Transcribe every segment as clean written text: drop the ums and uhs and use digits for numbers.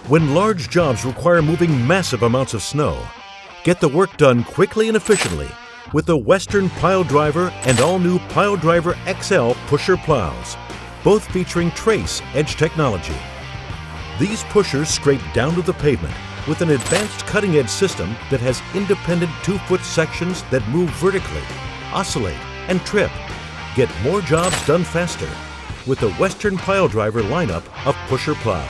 When large jobs require moving massive amounts of snow, get the work done quickly and efficiently with the Western Pile Driver and all-new Pile Driver XL pusher plows, both featuring Trace Edge technology. These pushers scrape down to the pavement with an advanced cutting-edge system that has independent 2-foot sections that move vertically, oscillate, and trip. Get more jobs done faster with the Western Pile Driver lineup of pusher plows.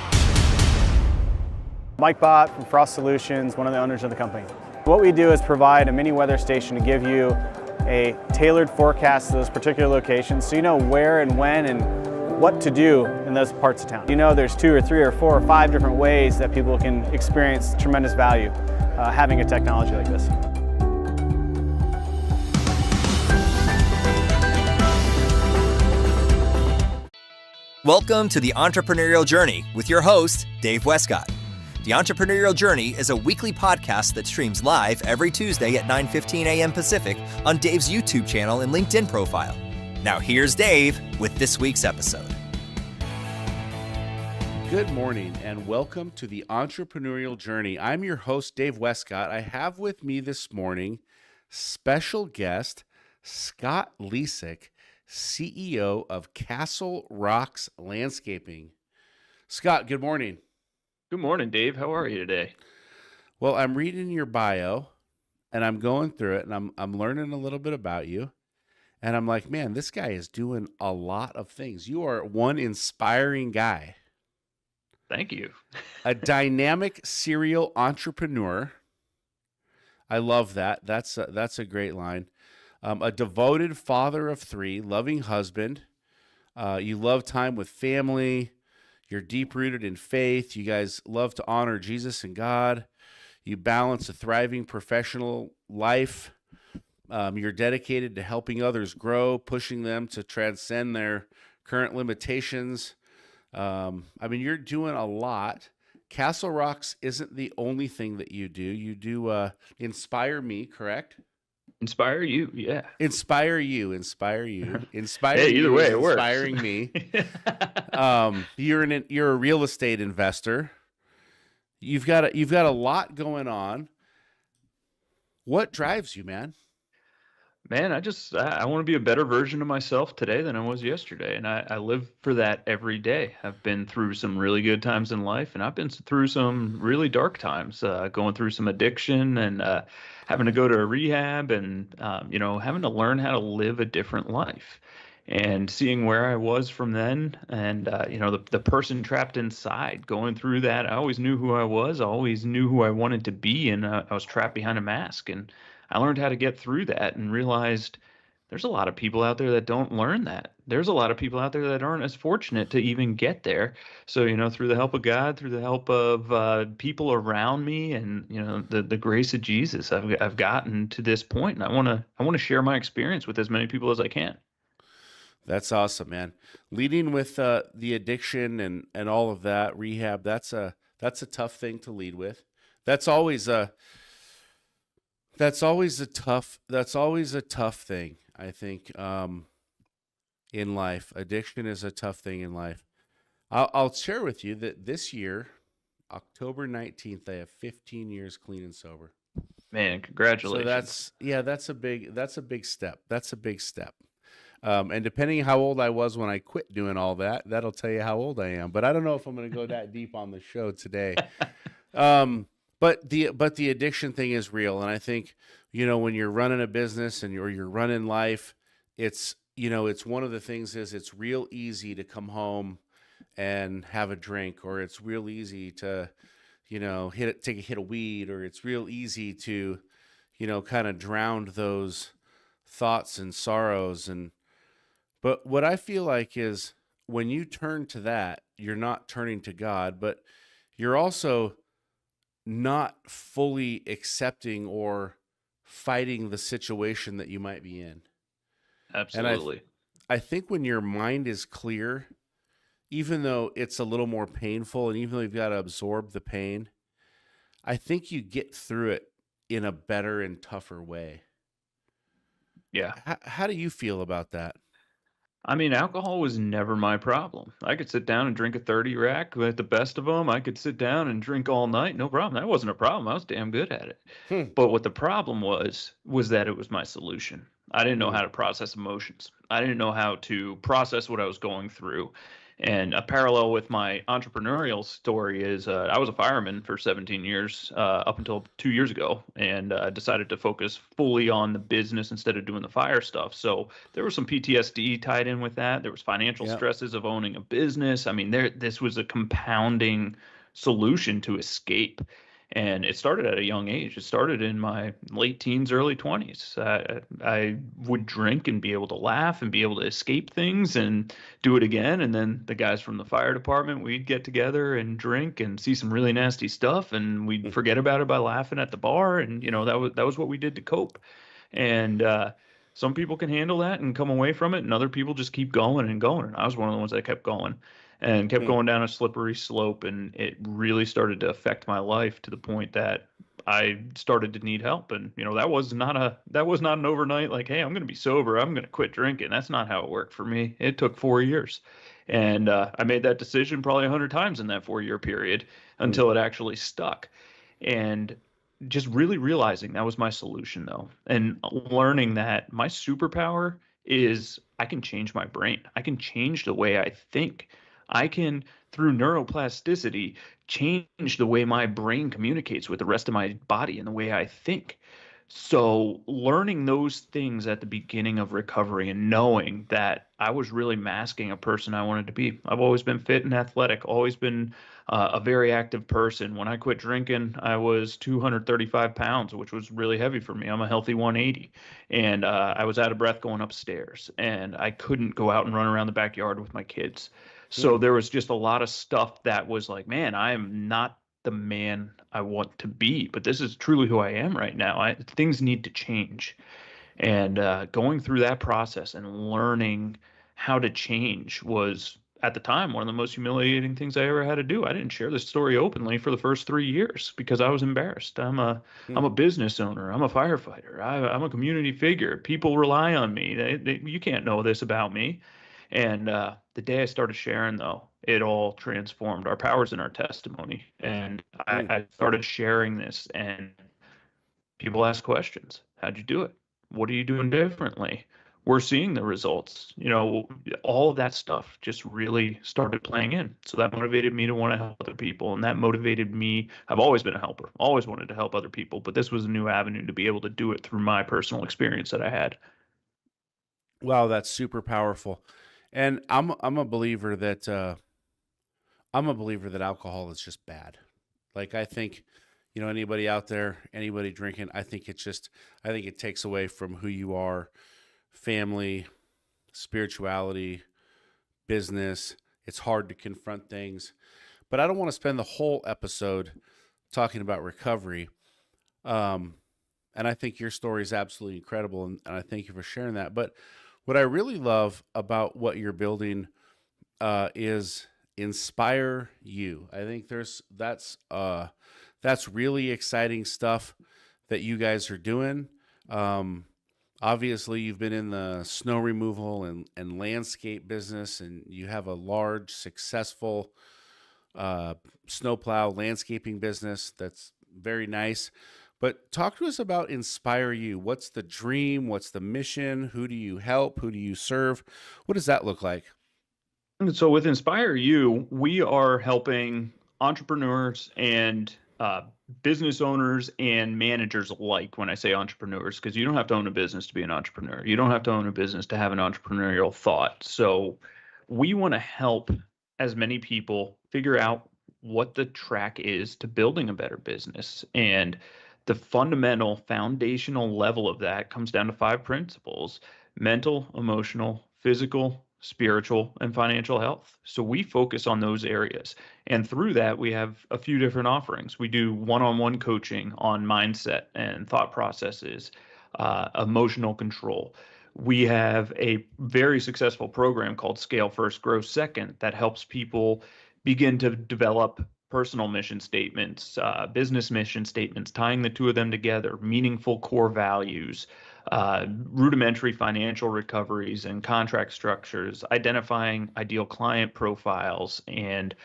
Mike Bott from Frost Solutions, one of the owners of the company. What we do is provide a mini weather station to give you a tailored forecast to those particular locations so you know where and when and what to do in those parts of town. You know there's 2 or 3 or 4 or 5 different ways that people can experience tremendous value having a technology like this. Welcome to the Entrepreneurial Journey with your host, Dave Westcott. The Entrepreneurial Journey is a weekly podcast that streams live every Tuesday at 9:15 a.m. Pacific on Dave's YouTube channel and LinkedIn profile. Now here's Dave with this week's episode. Good morning and welcome to the Entrepreneurial Journey. I'm your host, Dave Westcott. I have with me this morning special guest, Scott Lesak, CEO of Kasel Rocks Landscaping. Scott, good morning. Good morning, Dave. How are you today? Well, I'm reading your bio and I'm going through it and I'm learning a little bit about you. And I'm like, man, this guy is doing a lot of things. You are one inspiring guy. Thank you. A dynamic serial entrepreneur. I love that. That's a great line. A devoted father of 3, loving husband. You love time with family. You're deep-rooted in faith. You guys love to honor Jesus and God. You balance a thriving professional life. You're dedicated to helping others grow, pushing them to transcend their current limitations. You're doing a lot. Kasel Rocks isn't the only thing that you do. You do InspireMe, correct? InspireYou, yeah. InspireYou. Hey, either way, it works. Inspiring me. You're a real estate investor. You've got a lot going on. What drives you, man? Man, I want to be a better version of myself today than I was yesterday, and I live for that every day. I've been through some really good times in life, and I've been through some really dark times, going through some addiction and having to go to a rehab and having to learn how to live a different life. And seeing where I was from then and, the person trapped inside going through that, I always knew who I was. I always knew who I wanted to be, and I was trapped behind a mask. And I learned how to get through that and realized there's a lot of people out there that don't learn that. There's a lot of people out there that aren't as fortunate to even get there. So, through the help of God, through the help of people around me and, the grace of Jesus, I've gotten to this point, and I want to share my experience with as many people as I can. That's awesome, man. Leading with the addiction and all of that, rehab, that's a tough thing to lead with. That's always a tough thing, I think, in life. Addiction is a tough thing in life. I'll share with you that this year, October 19th, I have 15 years clean and sober. Man, congratulations. So that's a big step. That's a big step. And depending on how old I was when I quit doing all that, that'll tell you how old I am. But I don't know if I'm going to go that deep on the show today. But the addiction thing is real, and I think when you're running a business or you're running life, it's one of the things is it's real easy to come home and have a drink, or it's real easy to take a hit of weed, or it's real easy to kind of drown those thoughts and sorrows. But what I feel like is when you turn to that, you're not turning to God, but you're also not fully accepting or fighting the situation that you might be in. Absolutely. And I think when your mind is clear, even though it's a little more painful and even though you've got to absorb the pain, I think you get through it in a better and tougher way. Yeah. How do you feel about that? I mean, alcohol was never my problem. I could sit down and drink a 30 rack at the best of them. I could sit down and drink all night, no problem. That wasn't a problem. I was damn good at it. Hmm. But what the problem was that it was my solution. I didn't know Hmm. how to process emotions. I didn't know how to process what I was going through. And a parallel with my entrepreneurial story is I was a fireman for 17 years up until 2 years ago, and decided to focus fully on the business instead of doing the fire stuff. So there was some PTSD tied in with that. There was financial Yeah. stresses of owning a business. I mean, this was a compounding solution to escape. And it started at a young age. It started in my late teens, early 20s. I would drink and be able to laugh and be able to escape things and do it again. And then the guys from the fire department, we'd get together and drink and see some really nasty stuff, and we'd forget about it by laughing at the bar. And that was what we did to cope. And some people can handle that and come away from it, and other people just keep going and going. And I was one of the ones that kept going and kept Hmm. going down a slippery slope, and it really started to affect my life to the point that I started to need help. And that was not an overnight like, hey, I'm going to be sober, I'm going to quit drinking. That's not how it worked for me. It took 4 years, and I made that decision probably 100 times in that 4 year period Hmm. until it actually stuck. And just really realizing that was my solution, though, and learning that my superpower is I can change my brain. I can change the way I think. I can, through neuroplasticity, change the way my brain communicates with the rest of my body and the way I think. So, learning those things at the beginning of recovery and knowing that I was really masking a person I wanted to be. I've always been fit and athletic, always been a very active person. When I quit drinking, I was 235 pounds, which was really heavy for me. I'm a healthy 180. And I was out of breath going upstairs, and I couldn't go out and run around the backyard with my kids. So Hmm. there was just a lot of stuff that was like, man, I am not the man I want to be, but this is truly who I am right now. Things need to change. And going through that process and learning how to change was, at the time, one of the most humiliating things I ever had to do. I didn't share this story openly for the first 3 years because I was embarrassed. I'm Hmm. a business owner. I'm a firefighter. I'm a community figure. People rely on me. You can't know this about me. And the day I started sharing, though, it all transformed. Our power's in our testimony. And Hmm. I started sharing this, and people ask questions. How'd you do it? What are you doing differently? We're seeing the results. All of that stuff just really started playing in. So that motivated me to want to help other people. And that motivated me. I've always been a helper, always wanted to help other people. But this was a new avenue to be able to do it through my personal experience that I had. Wow, that's super powerful. And I'm a believer that alcohol is just bad. Like I think, anybody out there, anybody drinking, I think it takes away from who you are, family, spirituality, business. It's hard to confront things. But I don't want to spend the whole episode talking about recovery. Um, and I think your story is absolutely incredible, and I thank you for sharing that. But what I really love about what you're building is Inspire You. I think that's really exciting stuff that you guys are doing. Um, Obviously, you've been in the snow removal and landscape business, and you have a large, successful snowplow landscaping business. That's very nice. But talk to us about Inspire You. What's the dream? What's the mission? Who do you help? Who do you serve? What does that look like? And so with InspireYou, we are helping entrepreneurs and business owners and managers alike. When I say entrepreneurs, because you don't have to own a business to be an entrepreneur. You don't have to own a business to have an entrepreneurial thought. So we want to help as many people figure out what the track is to building a better business. And the fundamental foundational level of that comes down to 5 principles: mental, emotional, physical, spiritual, and financial health. So we focus on those areas. And through that, we have a few different offerings. We do one-on-one coaching on mindset and thought processes, emotional control. We have a very successful program called Scale First, Grow Second that helps people begin to develop personal mission statements, business mission statements, tying the two of them together, meaningful core values, rudimentary financial recoveries and contract structures, identifying ideal client profiles, and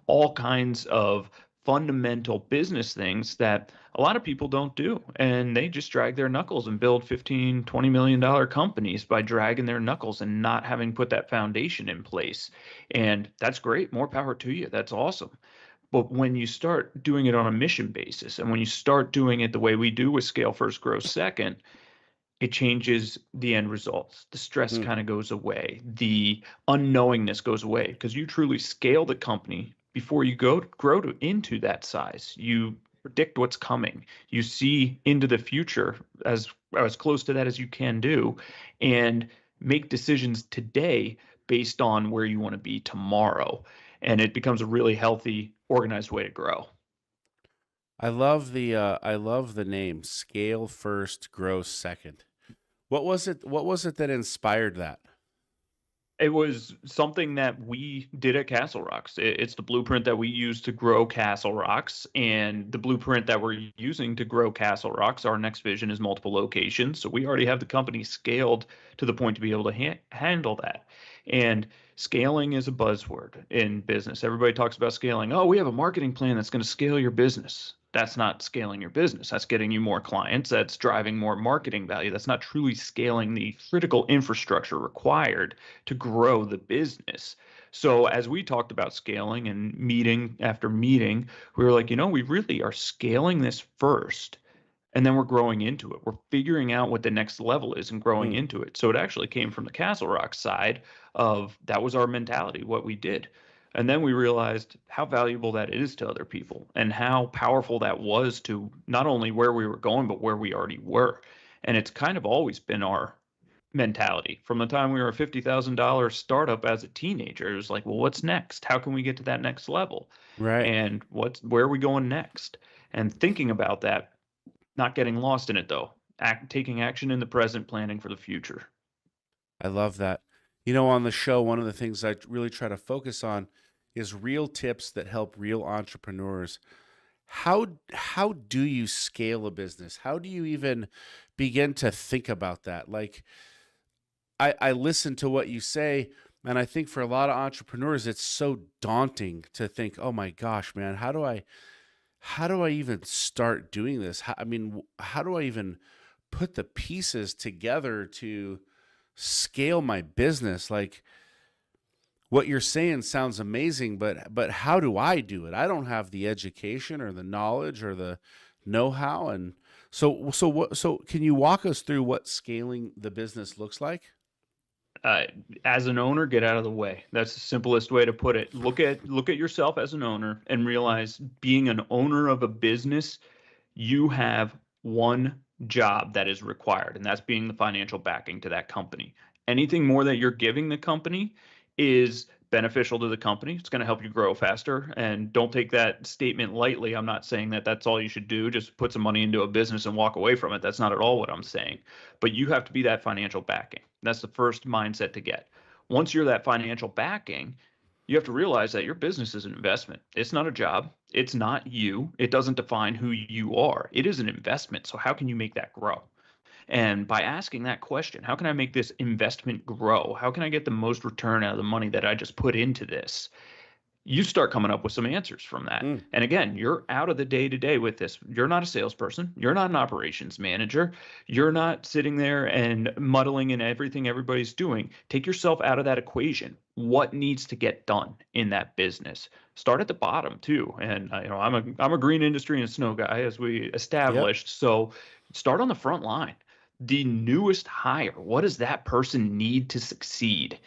all kinds of fundamental business things that a lot of people don't do. And they just drag their knuckles and build $15-20 million companies by dragging their knuckles and not having put that foundation in place. And that's great. More power to you. That's awesome. But when you start doing it on a mission basis, and when you start doing it the way we do with Scale First, Grow Second, it changes the end results. The stress kind of goes away. The unknowingness goes away because you truly scale the company before you grow into that size. You predict what's coming. You see into the future as close to that as you can do, and make decisions today based on where you want to be tomorrow. And it becomes a really healthy, organized way to grow. I love the name Scale First, Grow Second. What was it that inspired that? It was something that we did at Castle Rocks. It's the blueprint that we use to grow Castle Rocks, and the blueprint that we're using to grow Castle Rocks. Our next vision is multiple locations. So we already have the company scaled to the point to be able to handle that. And scaling is a buzzword in business. Everybody talks about scaling. Oh, we have a marketing plan that's going to scale your business. That's not scaling your business. That's getting you more clients. That's driving more marketing value. That's not truly scaling the critical infrastructure required to grow the business. So as we talked about scaling and meeting after meeting, we were like, we really are scaling this first, and then we're growing into it. We're figuring out what the next level is and growing into it. So it actually came from the Castle Rock side of that was our mentality, what we did. And then we realized how valuable that is to other people and how powerful that was to not only where we were going, but where we already were. And it's kind of always been our mentality from the time we were a $50,000 startup as a teenager. It was like, well, what's next? How can we get to that next level? Right. And where are we going next? And thinking about that, not getting lost in it though, taking action in the present, planning for the future. I love that. On the show, one of the things I really try to focus on is real tips that help real entrepreneurs. How do you scale a business? How do you even begin to think about that? Like, I listen to what you say, and I think for a lot of entrepreneurs, it's so daunting to think, oh my gosh, man, how do I even start doing this? How do I even put the pieces together to scale my business? Like, what you're saying sounds amazing, but how do I do it? I don't have the education or the knowledge or the know-how. And so can you walk us through what scaling the business looks like? As an owner, get out of the way. That's the simplest way to put it. Look at yourself as an owner and realize being an owner of a business, you have one job that is required, and that's being the financial backing to that company. Anything more that you're giving the company is beneficial to the company. It's going to help you grow faster. And don't take that statement lightly. I'm not saying that that's all you should do. Just put some money into a business and walk away from it. That's not at all what I'm saying. But you have to be that financial backing. That's the first mindset to get. Once you're that financial backing, you have to realize that your business is an investment. It's not a job. It's not you. It doesn't define who you are. It is an investment. So how can you make that grow? And by asking that question, how can I make this investment grow? How can I get the most return out of the money that I just put into this? You start coming up with some answers from that. And again, you're out of the day-to-day with this. You're not a salesperson. You're not an operations manager. You're not sitting there and muddling in everything everybody's doing. Take yourself out of that equation. What needs to get done in that business? Start at the bottom too. And I'm a green industry and snow guy, as we established. Yep. So start on the front line. The newest hire, what does that person need to succeed?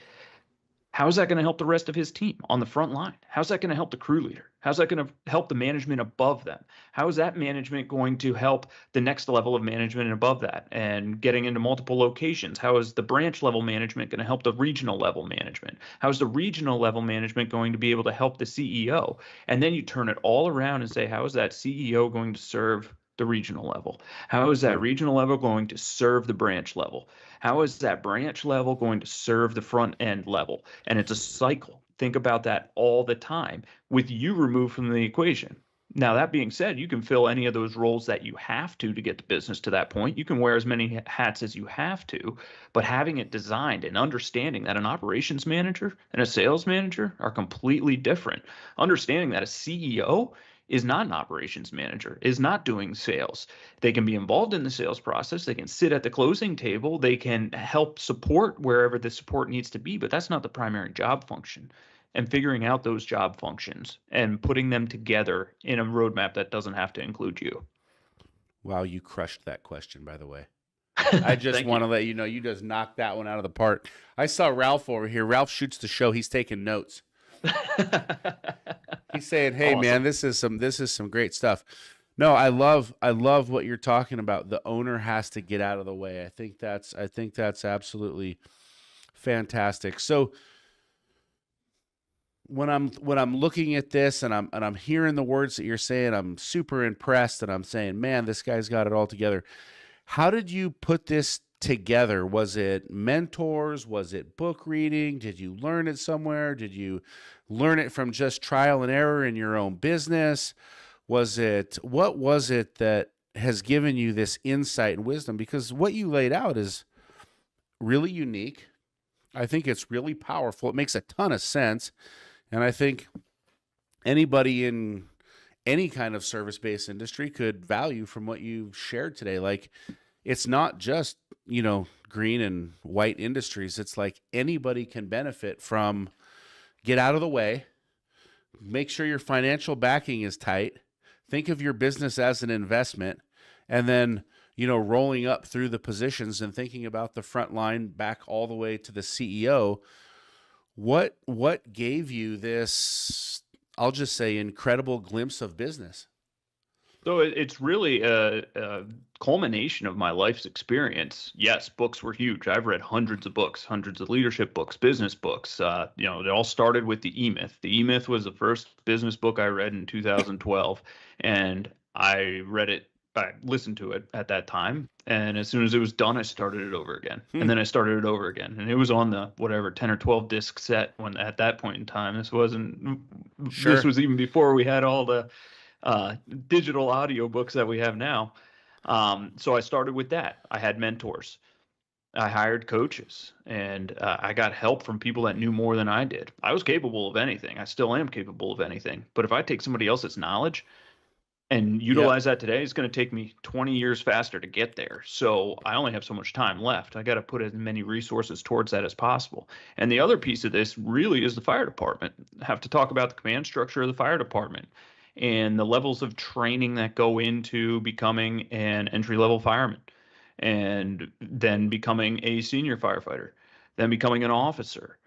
How is that going to help the rest of his team on the front line? How's that going to help the crew leader? How's that going to help the management above them? How is that management going to help the next level of management and above that and getting into multiple locations? How is the branch level management going to help the regional level management? How is the regional level management going to be able to help the CEO? And then you turn it all around and say, how is that CEO going to serve the regional level? How is that regional level going to serve the branch level? How is that branch level going to serve the front end level? And it's a cycle. think about that all the time with you removed from the equation. Now, that being said, you can fill any of those roles that you have to get the business to that point. You can wear as many hats as you have to, but having it designed and understanding that an operations manager and a sales manager are completely different. Understanding that a CEO is not an operations manager, is not doing sales. They can be involved in the sales process. They can sit at the closing table. They can help support wherever the support needs to be, but that's not the primary job function. And figuring out those job functions and putting them together in a roadmap that doesn't have to include you. Wow, you crushed that question, by the way. I just want to let you know you just knocked that one out of the park. I saw Ralph over here. Ralph shoots the show. He's taking notes. He's saying, "Hey, Awesome. man, this is some great stuff." No, I love what you're talking about. The owner has to get out of the way. I think that's absolutely fantastic. So when I'm looking at this and I'm hearing the words that you're saying, I'm super impressed, and I'm saying, man, this guy's got it all together. How did you put this together? Was it mentors? Was it book reading? Did you learn it somewhere? Did you learn it from just trial and error in your own business? What was it that has given you this insight and wisdom? Because what you laid out is really unique. I think it's really powerful. It makes a ton of sense. And I think anybody in any kind of service-based industry could value from what you shared today. Like, it's not just, green and white industries. It's like anybody can benefit from get out of the way, make sure your financial backing is tight, think of your business as an investment, and then, rolling up through the positions and thinking about the front line back all the way to the CEO. What gave you this, I'll just say, incredible glimpse of business? So it's really a culmination of my life's experience. Yes, books were huge. I've read hundreds of books, hundreds of leadership books, business books. It all started with the E-Myth. The E-Myth was the first business book I read in 2012, and I listened to it at that time. And as soon as it was done, I started it over again. And then I started it over again. And it was on the 10 or 12 disc set when at that point in time. This was even before we had all the digital audio books that we have now. So I started with that. I had mentors. I hired coaches, and I got help from people that knew more than I did. I was capable of anything. I still am capable of anything. But if I take somebody else's knowledge and utilize that today, it's going to take me 20 years faster to get there. So I only have so much time left. I got to put as many resources towards that as possible. And the other piece of this really is the fire department. I have to talk about the command structure of the fire department and the levels of training that go into becoming an entry-level fireman, and then becoming a senior firefighter, then becoming an officer,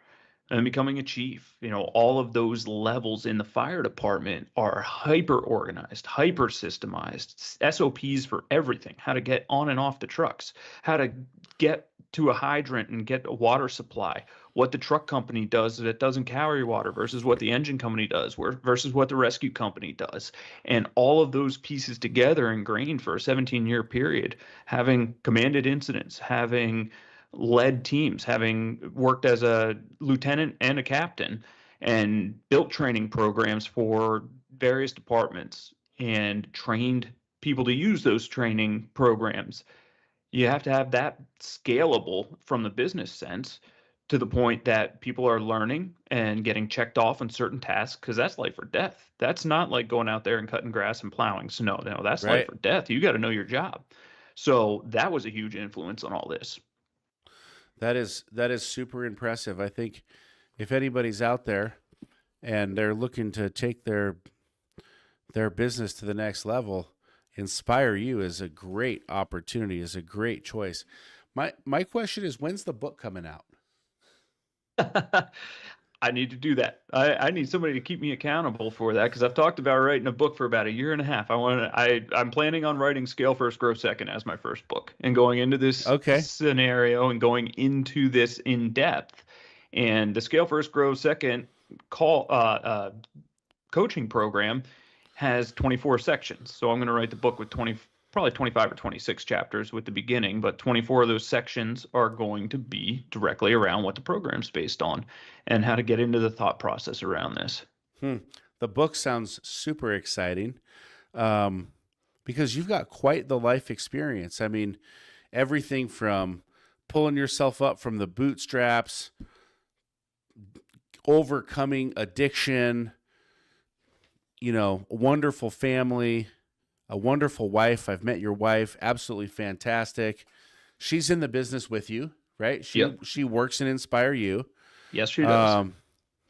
and becoming a chief. All of those levels in the fire department are hyper organized, hyper systemized, SOPs for everything, how to get on and off the trucks, how to get to a hydrant and get a water supply, what the truck company does that doesn't carry water versus what the engine company does versus what the rescue company does. And all of those pieces together ingrained for a 17-year period, having commanded incidents, having led teams, having worked as a lieutenant and a captain, and built training programs for various departments and trained people to use those training programs. You have to have that scalable from the business sense to the point that people are learning and getting checked off on certain tasks, because that's life or death. That's not like going out there and cutting grass and plowing snow. No, that's Right. life or death. You got to know your job. So that was a huge influence on all this. That is super impressive. I think if anybody's out there and they're looking to take their business to the next level, InspireYou is a great opportunity, is a great choice. My question is, when's the book coming out? I need to do that. I need somebody to keep me accountable for that, because I've talked about writing a book for about a year and a half. I'm planning on writing Scale First, Grow Second as my first book, and going into this scenario and going into this in depth. And the Scale First, Grow Second coaching program has 24 sections. So I'm going to write the book with probably 25 or 26 chapters with the beginning, but 24 of those sections are going to be directly around what the program's based on and how to get into the thought process around this. The book sounds super exciting, because you've got quite the life experience. I mean, everything from pulling yourself up from the bootstraps, overcoming addiction, a wonderful family, a wonderful wife. I've met your wife, absolutely fantastic. She's in the business with you, right? She works in InspireYou. Yes, she does.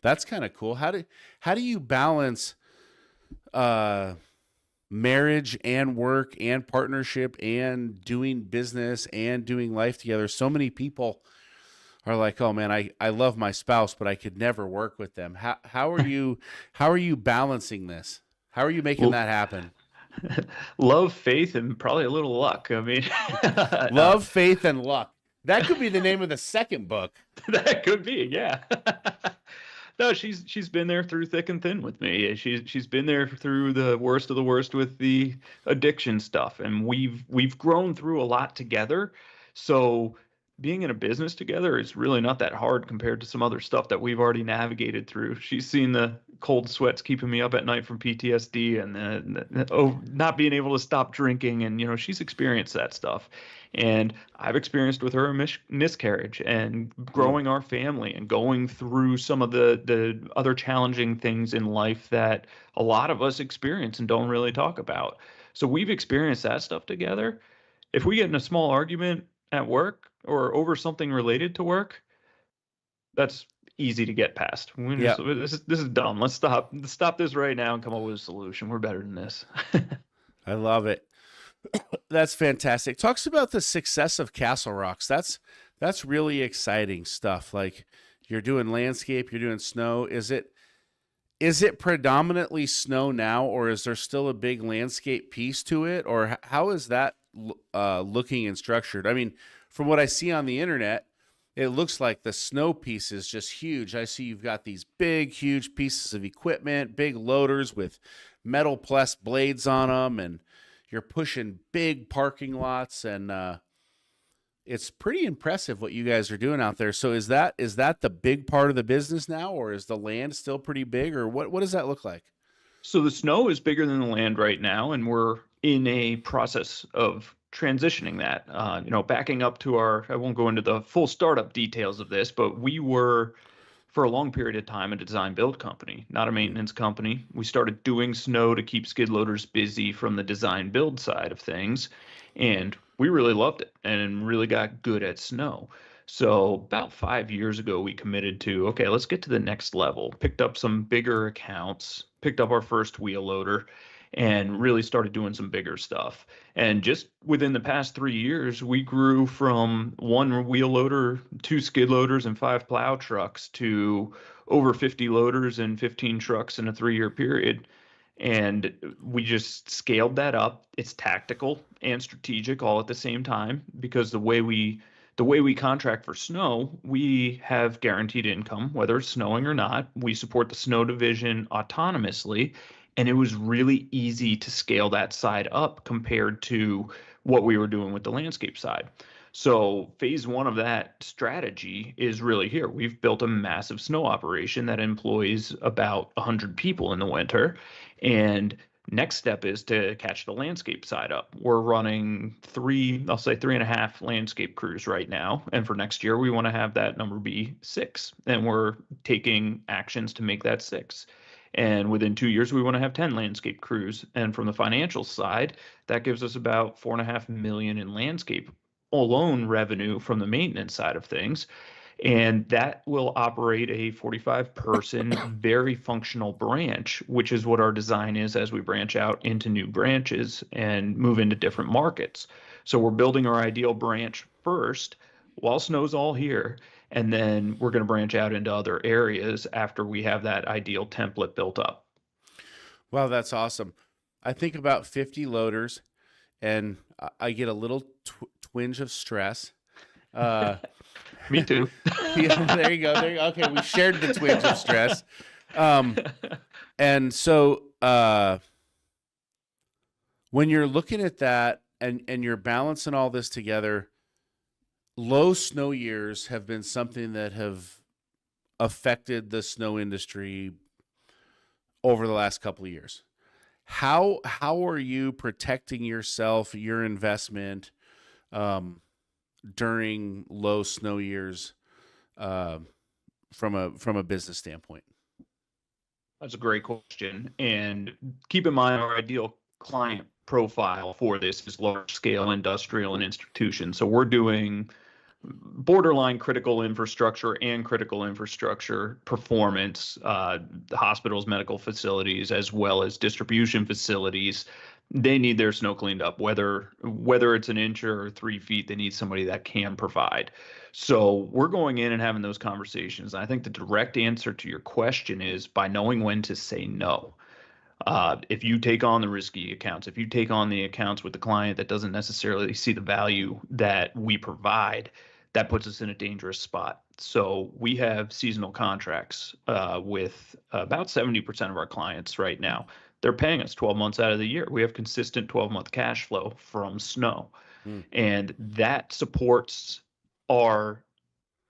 That's kind of cool. How do you balance marriage and work and partnership and doing business and doing life together? So many people are like, oh man, I love my spouse, but I could never work with them. How are you balancing this? How are you making that happen? Love, faith, and probably a little luck. I mean, love, faith, and luck. That could be the name of the second book. That could be, yeah. No, she's been there through thick and thin with me. She's been there through the worst of the worst with the addiction stuff, and we've grown through a lot together. So being in a business together is really not that hard compared to some other stuff that we've already navigated through. She's seen the cold sweats keeping me up at night from PTSD and not being able to stop drinking. And, she's experienced that stuff. And I've experienced with her a miscarriage and growing our family and going through some of the other challenging things in life that a lot of us experience and don't really talk about. So we've experienced that stuff together. If we get in a small argument at work or over something related to work, that's easy to get past. This is dumb. Let's stop this right now and come up with a solution. We're better than this. I love it. That's fantastic. Talks about the success of Castle Rocks. That's really exciting stuff. Like, you're doing landscape, you're doing snow. Is it predominantly snow now, or is there still a big landscape piece to it, or how is that looking and structured? I mean, from what I see on the internet, it looks like the snow piece is just huge. I see you've got these big, huge pieces of equipment, big loaders with metal plus blades on them, and you're pushing big parking lots, and it's pretty impressive what you guys are doing out there. So is that the big part of the business now, or is the land still pretty big, or what does that look like? So the snow is bigger than the land right now, and we're in a process of transitioning that. Backing up to I won't go into the full startup details of this, but we were, for a long period of time, a design build company, not a maintenance company. We started doing snow to keep skid loaders busy from the design build side of things, and we really loved it and really got good at snow. So about 5 years ago, we committed to, okay, let's get to the next level. Picked up some bigger accounts, picked up our first wheel loader, and really started doing some bigger stuff. And just within the past 3 years, we grew from 1 wheel loader, 2 skid loaders, and 5 plow trucks to over 50 loaders and 15 trucks in a 3-year period. And we just scaled that up. It's tactical and strategic all at the same time, because the way we contract for snow, we have guaranteed income, whether it's snowing or not. We support the snow division autonomously. And it was really easy to scale that side up compared to what we were doing with the landscape side. So phase 1 of that strategy is really here. We've built a massive snow operation that employs about 100 people in the winter. And next step is to catch the landscape side up. We're running 3.5 landscape crews right now. And for next year, we want to have that number be 6. And we're taking actions to make that 6. And within 2 years, we want to have 10 landscape crews. And from the financial side, that gives us about $4.5 million in landscape alone revenue from the maintenance side of things. And that will operate a 45-person, very functional branch, which is what our design is as we branch out into new branches and move into different markets. So we're building our ideal branch first while snow's all here. And then we're going to branch out into other areas after we have that ideal template built up. Wow, that's awesome. I think about 50 loaders, and I get a little twinge of stress. Me too. Yeah, there you go. Okay, we shared the twinge of stress. And so when you're looking at that, and you're balancing all this together. Low snow years have been something that have affected the snow industry over the last couple of years. How are you protecting yourself, your investment, during low snow years, from a business standpoint? That's a great question. And keep in mind, our ideal client profile for this is large scale industrial and institutions. So we're doing borderline critical infrastructure and critical infrastructure performance, the hospitals, medical facilities, as well as distribution facilities. They need their snow cleaned up, whether it's an inch or 3 feet. They need somebody that can provide. So we're going in and having those conversations. I think the direct answer to your question is by knowing when to say no. If you take on the risky accounts, if you take on the accounts with the client that doesn't necessarily see the value that we provide, that puts us in a dangerous spot. So we have seasonal contracts with about 70% of our clients right now. They're paying us 12 months out of the year. We have consistent 12-month cash flow from snow. And that supports our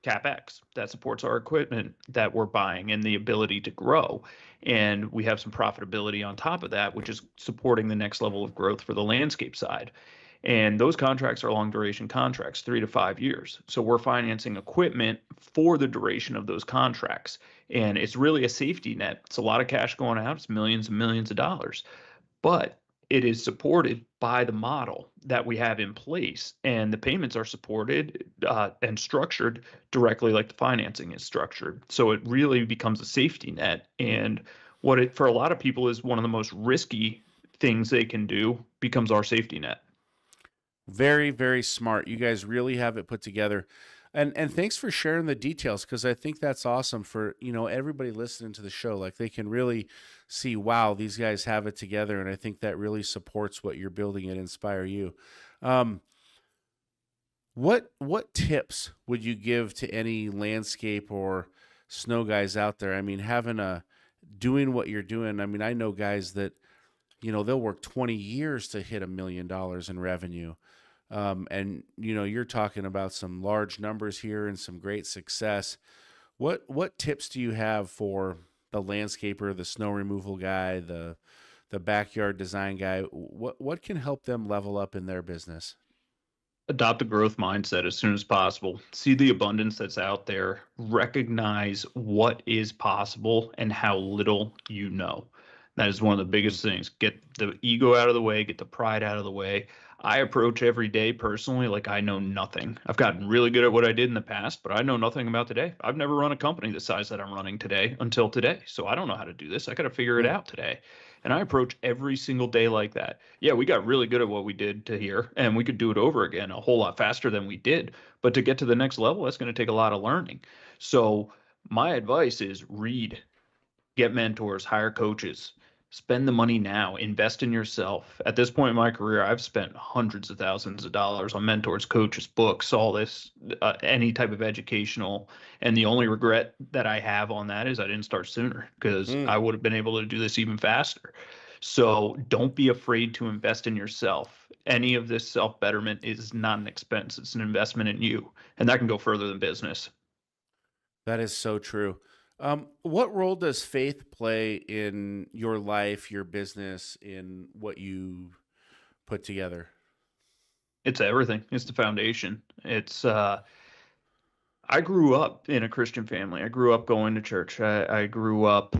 CapEx, that supports our equipment that we're buying and the ability to grow. And we have some profitability on top of that, which is supporting the next level of growth for the landscape side. And those contracts are long duration contracts, 3 to 5 years. So we're financing equipment for the duration of those contracts. And it's really a safety net. It's a lot of cash going out. It's millions and millions of dollars. But it is supported by the model that we have in place. And the payments are supported and structured directly like the financing is structured. So it really becomes a safety net. And what it, for a lot of people, is one of the most risky things they can do becomes our safety net. Very, very smart. You guys really have it put together. And thanks for sharing the details, because I think that's awesome for, everybody listening to the show. Like, they can really see, wow, these guys have it together. And I think that really supports what you're building at InspireYou. What tips would you give to any landscape or snow guys out there? I mean, doing what you're doing. I mean, I know guys that, they'll work 20 years to hit $1 million in revenue. And you're talking about some large numbers here and some great success. What tips do you have for the landscaper, the snow removal guy, the backyard design guy? What can help them level up in their business? Adopt a growth mindset as soon as possible. See the abundance that's out there. Recognize what is possible and how little you know. That is one of the biggest things. Get the ego out of the way, get the pride out of the way. I approach every day personally like I know nothing. I've gotten really good at what I did in the past, but I know nothing about today. I've never run a company the size that I'm running today until today. So I don't know how to do this. I got to figure it out today. And I approach every single day like that. Yeah, we got really good at what we did to here, and we could do it over again a whole lot faster than we did. But to get to the next level, that's going to take a lot of learning. So my advice is read, get mentors, hire coaches. Spend the money now, invest in yourself. At this point in my career, I've spent hundreds of thousands of dollars on mentors, coaches, books, all this, any type of educational. And the only regret that I have on that is I didn't start sooner, because I would have been able to do this even faster. So don't be afraid to invest in yourself. Any of this self-betterment is not an expense. It's an investment in you. And that can go further than business. That is so true. What role does faith play in your life, your business, in what you put together? It's everything. It's the foundation. I grew up in a Christian family. I grew up going to church. I grew up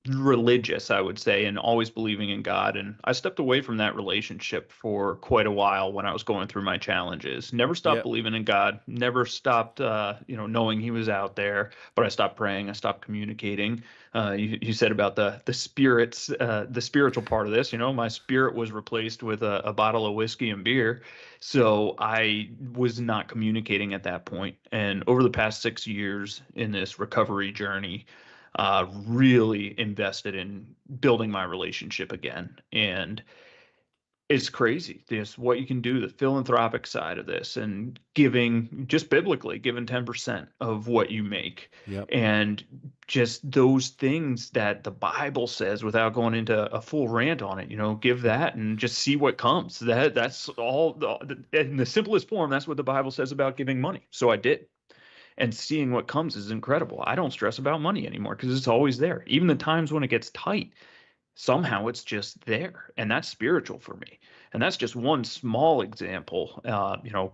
religious, I would say, and always believing in God. And I stepped away from that relationship for quite a while when I was going through my challenges. Never stopped believing in God. Never stopped, knowing He was out there. But I stopped praying. I stopped communicating. You said about the spirits, the spiritual part of this. My spirit was replaced with a bottle of whiskey and beer. So I was not communicating at that point. And over the past 6 years in this recovery journey, really invested in building my relationship again. And It's crazy, just what you can do, the philanthropic side of this, and giving, just biblically, giving 10% of what you make. Yep. And just those things that the Bible says, without going into a full rant on it, give that and just see what comes. That's all, in the simplest form, that's what the Bible says about giving money. So I did. And seeing what comes is incredible. I don't stress about money anymore because it's always there. Even the times when it gets tight, somehow it's just there, and that's spiritual for me. And that's just one small example.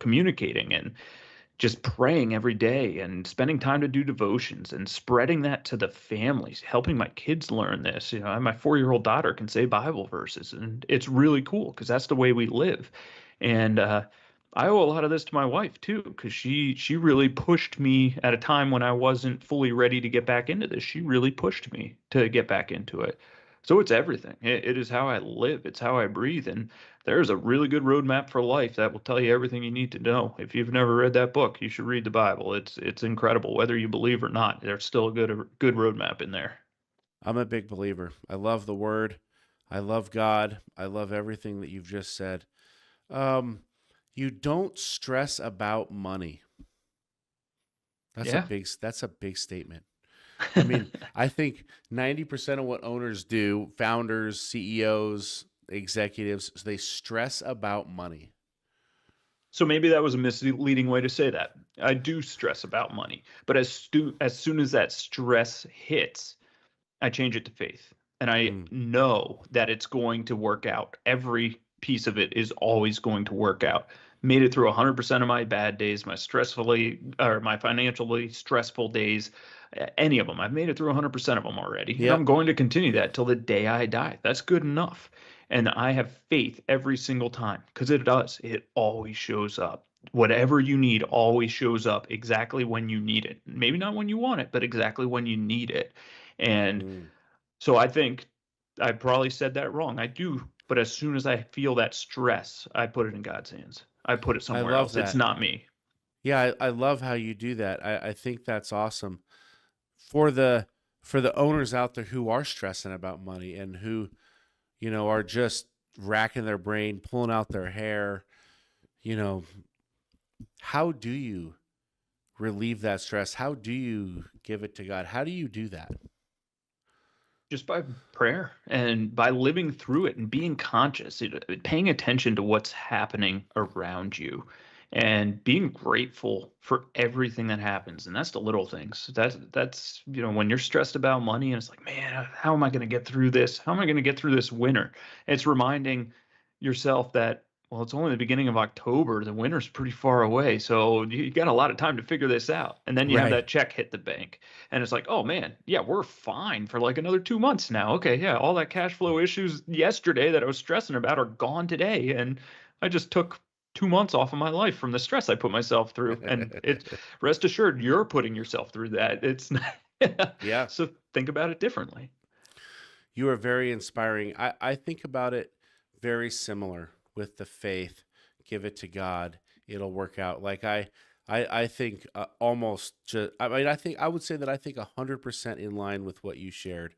Communicating and just praying every day and spending time to do devotions and spreading that to the families, helping my kids learn this. My 4-year-old daughter can say Bible verses, and it's really cool because that's the way we live. And I owe a lot of this to my wife too, because she really pushed me at a time when I wasn't fully ready to get back into this. She really pushed me to get back into it. So it's everything. It is how I live. It's how I breathe. And there's a really good roadmap for life that will tell you everything you need to know. If you've never read that book, you should read the Bible. It's incredible. Whether you believe or not, there's still a good roadmap in there. I'm a big believer. I love the word. I love God. I love everything that you've just said. You don't stress about money. That's a big statement. I mean, I think 90% of what owners do, founders, CEOs, executives, they stress about money. So maybe that was a misleading way to say that. I do stress about money, but as soon as that stress hits, I change it to faith. And I know that it's going to work out. Every piece of it is always going to work out. Made it through 100% of my bad days, my financially stressful days, any of them. I've made it through 100% of them already. Yep. And I'm going to continue that till the day I die. That's good enough. And I have faith every single time, because it does. It always shows up. Whatever you need always shows up exactly when you need it. Maybe not when you want it, but exactly when you need it. And so I think I probably said that wrong. I do. But as soon as I feel that stress, I put it in God's hands. I put it somewhere else. That. It's not me. Yeah, I love how you do that. I think that's awesome. For the owners out there who are stressing about money and who, are just racking their brain, pulling out their hair, how do you relieve that stress? How do you give it to God? How do you do that? Just by prayer and by living through it and being conscious, paying attention to what's happening around you and being grateful for everything that happens. And that's the little things. That's when you're stressed about money and it's like, man, how am I going to get through this? How am I going to get through this winter? It's reminding yourself that, well, it's only the beginning of October. The winter's pretty far away. So you got a lot of time to figure this out. And then you have that check hit the bank. And it's like, oh, man, yeah, we're fine for like another 2 months now. Okay, yeah, all that cash flow issues yesterday that I was stressing about are gone today. And I just took 2 months off of my life from the stress I put myself through. And rest assured, you're putting yourself through that. It's not, yeah. So think about it differently. You are very inspiring. I think about it very similar. With the faith, give it to God, it'll work out. Like I think almost just, I would say that I think 100% in line with what you shared.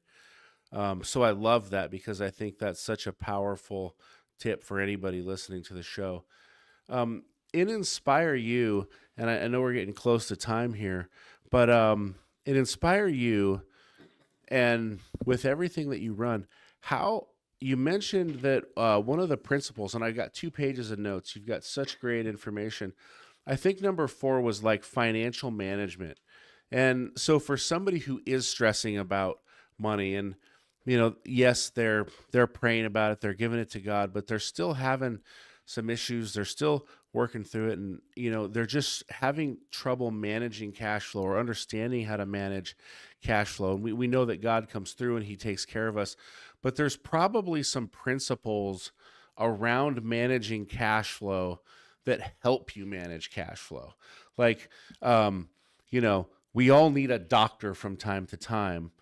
So I love that because I think that's such a powerful tip for anybody listening to the show. In InspireYou, and I know we're getting close to time here, but in InspireYou and with everything that you run, how you mentioned that one of the principles, and I got 2 pages of notes. You've got such great information. I think number 4 was like financial management. And so for somebody who is stressing about money and, yes, they're praying about it, they're giving it to God, but they're still having some issues. They're still working through it. And, they're just having trouble managing cash flow or understanding how to manage cash flow. And we know that God comes through and he takes care of us. But there's probably some principles around managing cash flow that help you manage cash flow. Like, we all need a doctor from time to time.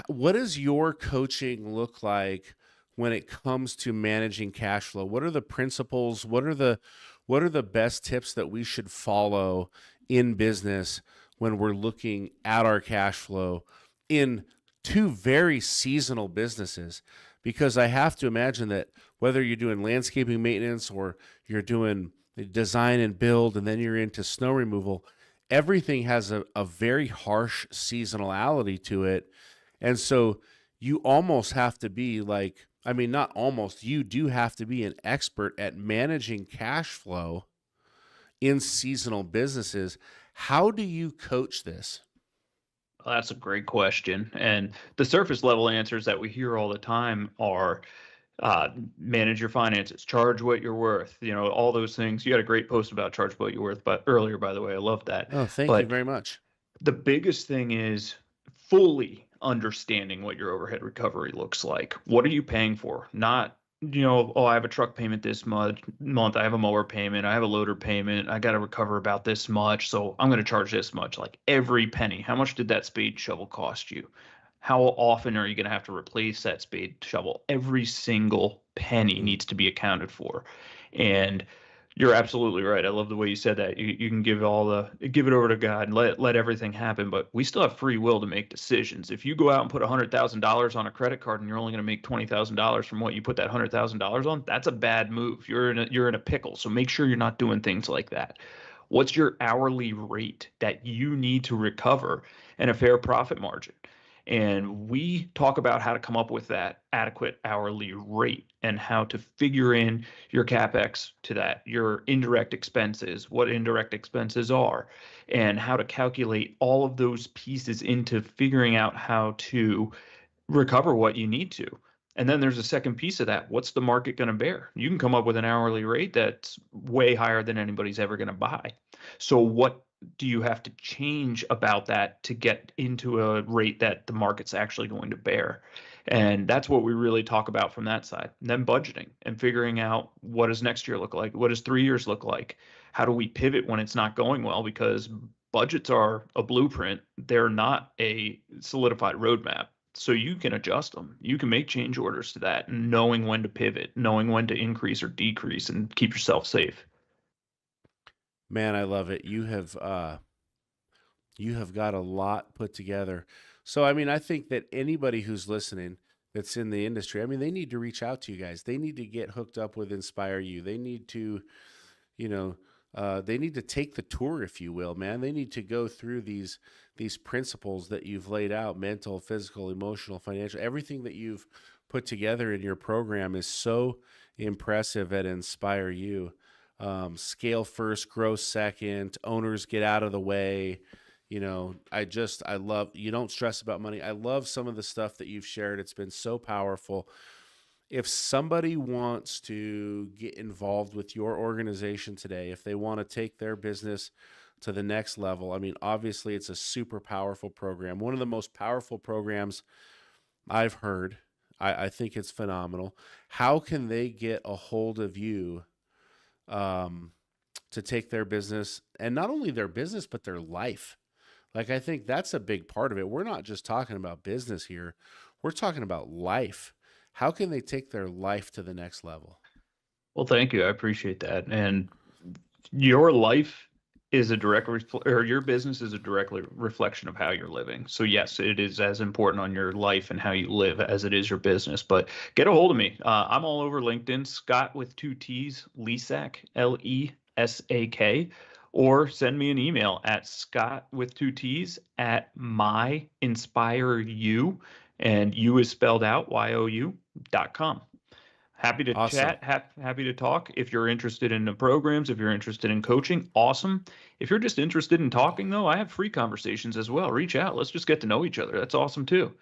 What does your coaching look like when it comes to managing cash flow? What are the principles? What are the best tips that we should follow in business when we're looking at our cash flow in 2 very seasonal businesses? because I have to imagine that whether you're doing landscaping maintenance or you're doing design and build, and then you're into snow removal, everything has a very harsh seasonality to it. And so you almost have to be like, I mean, not almost, you do have to be an expert at managing cash flow in seasonal businesses. How do you coach this? Well, that's a great question. And the surface level answers that we hear all the time are manage your finances, charge what you're worth, all those things. You had a great post about charge what you're worth, but earlier, by the way, I love that. Oh, thank you But very much. the biggest thing is fully understanding what your overhead recovery looks like. What are you paying for? Not, oh, I have a truck payment this month, I have a mower payment, I have a loader payment, I got to recover about this much, so I'm going to charge this much. Like every penny. How much did that spade shovel cost you? How often are you going to have to replace that spade shovel? Every single penny needs to be accounted for. And you're absolutely right. I love the way you said that. You can give it over to God and let everything happen, but we still have free will to make decisions. If you go out and put $100,000 on a credit card and you're only going to make $20,000 from what you put that $100,000 on, that's a bad move. You're in a pickle. So make sure you're not doing things like that. What's your hourly rate that you need to recover and a fair profit margin? And we talk about how to come up with that adequate hourly rate and how to figure in your CapEx to that, your indirect expenses, what indirect expenses are, and how to calculate all of those pieces into figuring out how to recover what you need to. And then there's a second piece of that. What's the market going to bear? You can come up with an hourly rate that's way higher than anybody's ever going to buy. So what do you have to change about that to get into a rate that the market's actually going to bear? And that's what we really talk about from that side. And then budgeting and figuring out, what does next year look like? What does 3 years look like? How do we pivot when it's not going well? Because budgets are a blueprint. They're not a solidified roadmap. So you can adjust them. You can make change orders to that, knowing when to pivot, knowing when to increase or decrease, and keep yourself safe. Man, I love it. You have got a lot put together. So, I mean, I think that anybody who's listening that's in the industry, I mean, they need to reach out to you guys. They need to get hooked up with InspireYou. They need to, they need to take the tour, if you will, man. They need to go through these principles that you've laid out: mental, physical, emotional, financial. Everything that you've put together in your program is so impressive at InspireYou. Scale first, grow second, owners get out of the way. I love, you don't stress about money. I love some of the stuff that you've shared. It's been so powerful. If somebody wants to get involved with your organization today, if they want to take their business to the next level, I mean, obviously it's a super powerful program. One of the most powerful programs I've heard. I think it's phenomenal. How can they get a hold of you to take their business, and not only their business, but their life? Like, I think that's a big part of it. We're not just talking about business here. We're talking about life. How can they take their life to the next level? Well, thank you. I appreciate that. And your life is a direct or your business is a direct reflection of how you're living. So yes, it is as important on your life and how you live as it is your business. But get a hold of me. I'm all over LinkedIn, Scott with 2 T's, Lesak, Lesak, or send me an email at Scott with 2 T's at myinspireyou, and you is spelled out YOU.com. Happy to Awesome. chat, happy to talk. If you're interested in the programs, if you're interested in coaching, awesome. If you're just interested in talking, though, I have free conversations as well. Reach out. Let's just get to know each other. That's awesome, too.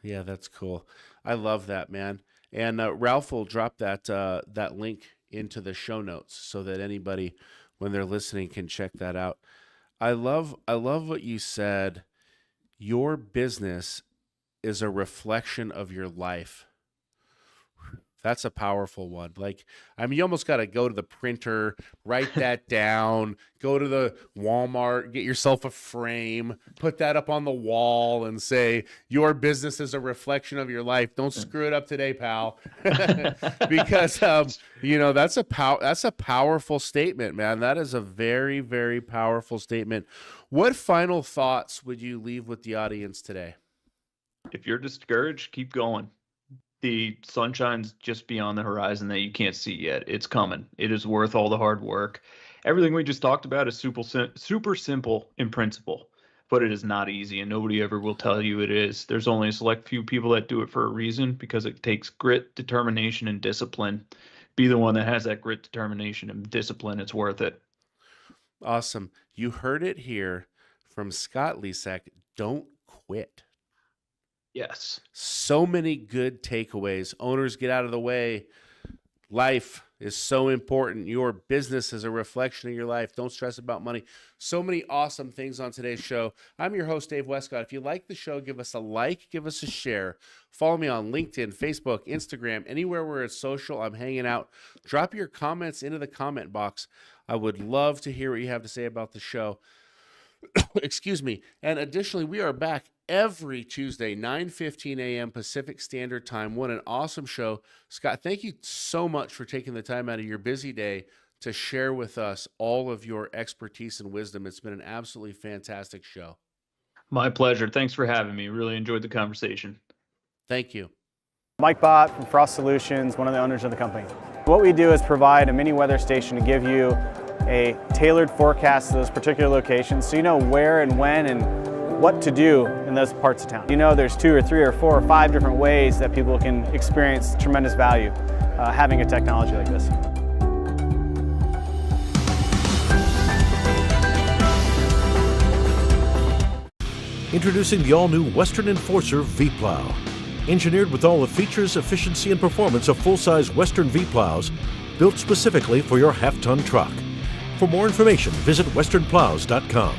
Yeah, that's cool. I love that, man. And Ralph will drop that link into the show notes so that anybody, when they're listening, can check that out. I love what you said. Your business is a reflection of your life. That's a powerful one. Like, I mean, you almost got to go to the printer, write that down, go to the Walmart, get yourself a frame, put that up on the wall and say, your business is a reflection of your life. Don't screw it up today, pal. Because, that's a powerful statement, man. That is a very, very powerful statement. What final thoughts would you leave with the audience today? If you're discouraged, keep going. the sunshine's just beyond the horizon that you can't see yet. It's coming. It is worth all the hard work. Everything we just talked about is super simple in principle, but it is not easy, and nobody ever will tell you it is. There's only a select few people that do it for a reason, because it takes grit, determination, and discipline. Be the one that has that grit, determination, and discipline. It's worth it. Awesome. You heard it here from Scott Lesak. Don't quit. Yes. So many good takeaways. Owners, get out of the way. Life is so important. Your business is a reflection of your life. Don't stress about money. So many awesome things on today's show. I'm your host, Dave Westcott. If you like the show, give us a like, give us a share. Follow me on LinkedIn, Facebook, Instagram, anywhere where it's social. I'm hanging out. Drop your comments into the comment box. I would love to hear what you have to say about the show. Excuse me. And additionally, we are back every Tuesday, 9:15 a.m. Pacific Standard Time. What an awesome show. Scott, thank you so much for taking the time out of your busy day to share with us all of your expertise and wisdom. It's been an absolutely fantastic show. My pleasure. Thanks for having me. Really enjoyed the conversation. Thank you. Mike Bott from Frost Solutions, one of the owners of the company. What we do is provide a mini weather station to give you a tailored forecast to those particular locations, so you know where and when and what to do in those parts of town. You know there's 2 or 3 or 4 or 5 different ways that people can experience tremendous value having a technology like this. Introducing the all-new Western Enforcer V-Plow. Engineered with all the features, efficiency, and performance of full-size Western V-Plows, built specifically for your half-ton truck. For more information, visit westernplows.com.